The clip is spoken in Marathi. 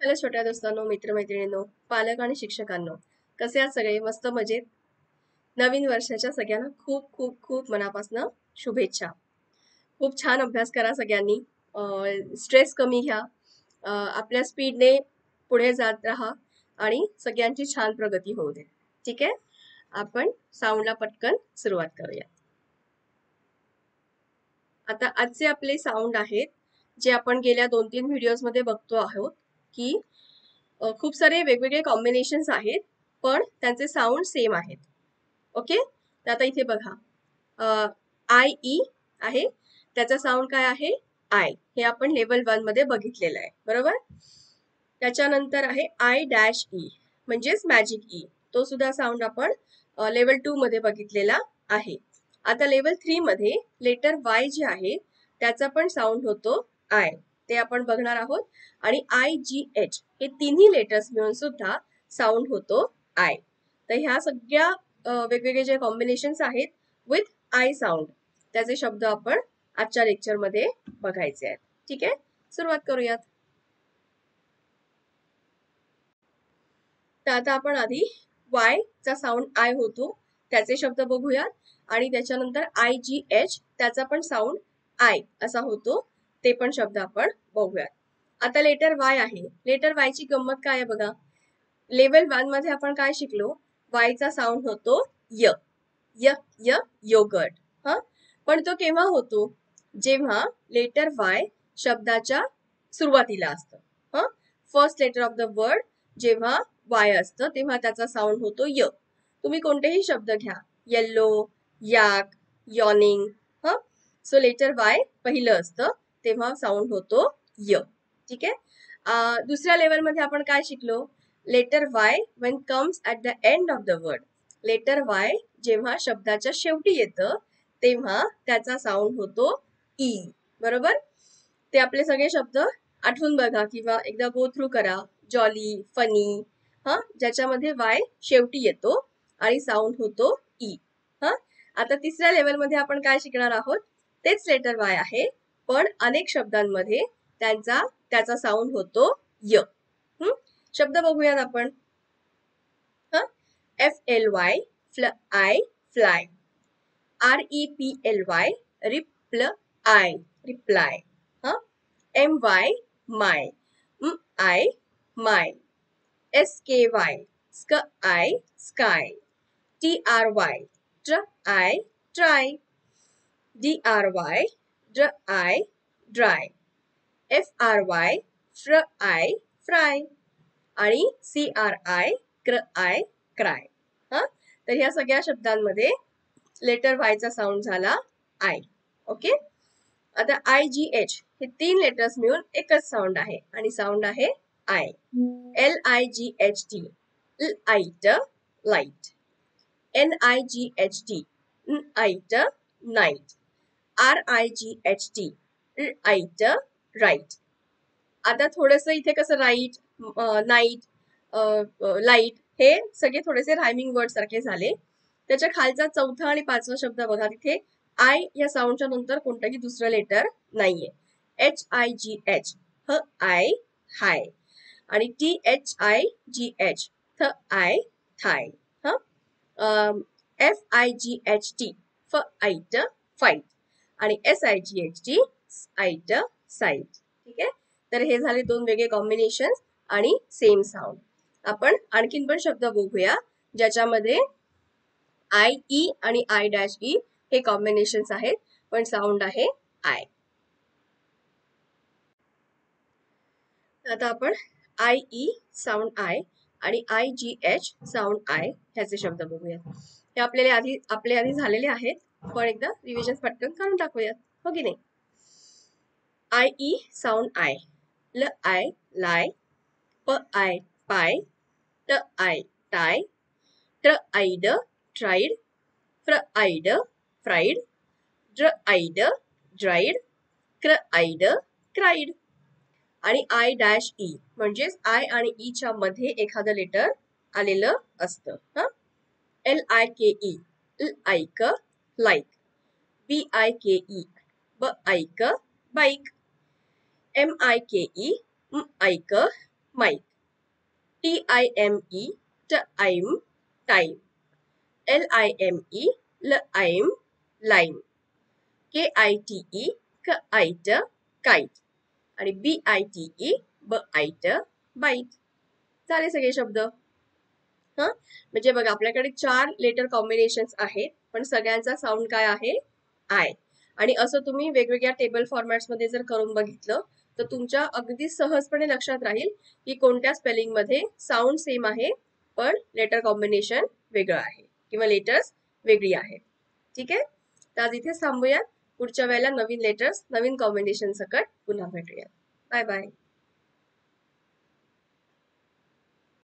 हॅलो छोट्या दोस्तांनो, मित्रमैत्रिणींनो, पालक आणि शिक्षकांनो, कसे आहात सगळे? मस्त मजेत. नवीन वर्षाच्या सगळ्यांना खूप खूप खूप मनापासून शुभेच्छा. खूप छान अभ्यास करा सगळ्यांनी. स्ट्रेस कमी घ्या. आपल्या स्पीडने पुढे जात राहा आणि सगळ्यांची छान प्रगती होऊ दे. ठीक आहे? आपण साऊंडला पटकन सुरुवात करूया. आता आजचे आपले साऊंड आहेत जे आपण गेल्या 2-3 व्हिडिओजमध्ये बघतो आहोत की खूप सारे वेगवेगळे कॉम्बिनेशन्स आहेत, पण त्यांचे साऊंड सेम आहेत. ओके, तर आता इथे बघा, आय ई आहे, त्याचा साऊंड काय आहे? आय. हे आपण लेवल 1 मध्ये बघितलेलं आहे, बरोबर. त्याच्यानंतर आहे आय डॅश ई, म्हणजेच मॅजिक ई. तो सुद्धा साऊंड आपण लेवल 2 मध्ये बघितलेला आहे. आता लेवल 3 मध्ये लेटर वाय जे आहे त्याचा पण साऊंड होतो आय, ते आपण बघणार आहोत. आणि आय जी एच हे तिन्ही लेटर्स मिळून सुद्धा साऊंड होतो आय. तर ह्या सगळ्या वेगवेगळे जे कॉम्बिनेशन्स आहेत विथ आय साऊंड, त्याचे शब्द आपण आजच्या लेक्चर मध्ये बघायचे आहेत. ठीक आहे, सुरुवात करूयात. तर आता आपण आधी वाय चा साऊंड आय होतो त्याचे शब्द बघूयात, आणि त्याच्यानंतर आय जी एच त्याचा पण साऊंड आय असा होतो, ते पण शब्द आपण बघूयात. आता लेटर वाय आहे. लेटर वाय ची गंमत काय आहे बघा. लेवल 1 मध्ये आपण काय शिकलो? वाय चा साऊंड होतो य य य योगर्ट. हा, पण तो केव्हा होतो? जेव्हा लेटर वाय शब्दाच्या सुरुवातीला असतं. हा, first letter of the word जेव्हा वाय असतं तेव्हा त्याचा साऊंड होतो य. तुम्ही कोणतेही शब्द घ्या, येल्लो, याक, यॉनिंग. हा, सो लेटर वाय पहिलं असतं तेव्हा साऊंड होतो य. ठीक आहे. दुसऱ्या लेवल मध्ये आपण काय शिकलो? Letter Y when comes at the end of the word. Letter Y जेव्हा शब्दाच्या शेवटी येतं तेव्हा त्याचा साऊंड होतो ई, बरोबर. ते आपले सगळे शब्द आठवून बघा किंवा एकदा गो थ्रू करा. जॉली, फनी, हा, ज्याच्यामध्ये वाय शेवटी येतो आणि साऊंड होतो ई. हा, आता तिसऱ्या लेवल मध्ये आपण काय शिकणार आहोत? तेच लेटर वाय आहे, पण अनेक शब्दांमध्ये त्याचा साऊंड होतो य. शब्द बघूयात आपण. FLY I fly. REPLY reply reply. MY my. I my. SKY sky sky. TRY try try. DRY dry dry. FRY fry fry. आणि CRI क्राय क्राय. हा, तर ह्या सगळ्या शब्दांमध्ये लेटर वाय चा साऊंड झाला आय. ओके, आता आय जी एच हे 3 लेटर्स मिळून एकच साऊंड आहे आणि साऊंड आहे I. LIGHT light light. NIGHT night night. RIGHT right right. आता थोडस इथे कसं राईट, नाईट, लाईट हे सगळे थोडेसे रायमिंग वर्ड सारखे झाले. त्याच्या खालचा चौथा आणि पाचवा शब्द बघा, तिथे आय या साऊंडच्या नंतर कोणतंही दुसरं लेटर नाहीये. HIGH ह आय हाय. आणि THIGH थ I thigh. FIGHT fight fight. आणि SIGHT साईट साईट. ठीक आहे, तर हे झाले 2 वेगळे कॉम्बिनेशन आणि सेम साऊंड. आपण आणखीन पण शब्द बघूया ज्याच्यामध्ये आय ई आणि आय डॅश ई हे कॉम्बिनेशन आहेत, पण साऊंड आहे आय. आता आपण आय ई साऊंड आय आणि I G H sound I ह्याचे शब्द बघूयात. हे आपले आधी झालेले आहेत, पण एकदा रिव्हिजन पटकन करून टाकूयात, हो की नाही. I E sound I. ल आय लाय. प आय पाय. ट आय टाय. ट्र आईड ट्राईड. फ्र आईड फ्राईड. ड्र आईड ड्राईड. क्र आईड क्राईड. आणि आय डॅश ई म्हणजेच आय आणि ई च्या मध्ये एखादं लेटर आलेलं असतं. LIKE like like. BIKE bike bike. MIKE mike mike. TIME time time. LIME lime lime. KITE kite kite. आणि BITE बाईट बाईट. झाले सगळे शब्द. म्हणजे बघा आपल्याकडे 4 लेटर कॉम्बिनेशन्स आहेत, पण सगळ्यांचा साऊंड काय आहे? आय. आणि असं तुम्ही वेगवेगळ्या टेबल फॉर्मॅट्स मध्ये जर करून बघितलं तर तुमच्या अगदी सहजपणे लक्षात राहील की कोणत्या स्पेलिंग मध्ये साऊंड सेम आहे पण लेटर कॉम्बिनेशन वेगळं आहे किंवा लेटर्स वेगळी आहेत. ठीक आहे, तर आज इथेच थांबूयात. पुढच्या वेळेला नवीन लेटर्स नवीन कॉम्बिनेशन सकट पुन्हा भेटूयात. Bye bye.